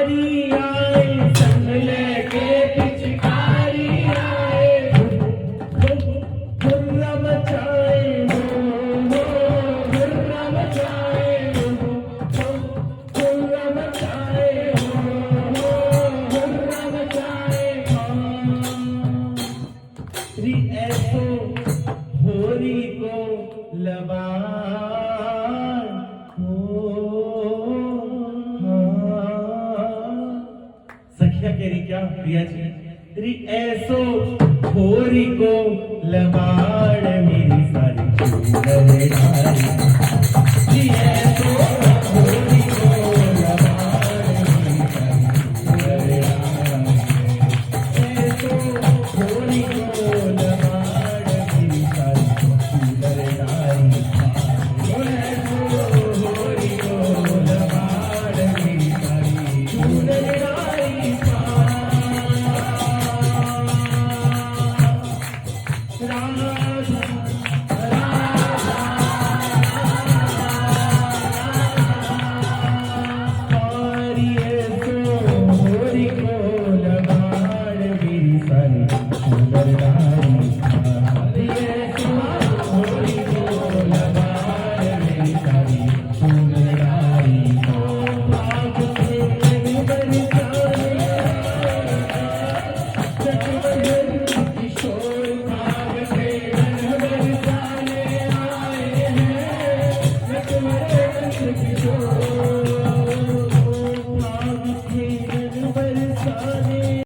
पिचकारी आए संग लेके पिचकारी आए हुर्रा मचाए हुर्रा मचाए हुर्रा मचाए हुर्रा मचाए री ऐसो होरी को लबान सखिया केरी क्या प्रिया जी री ऐसो होरी को लबाड़ मेरी सारी चूड़े डाली री ऐसो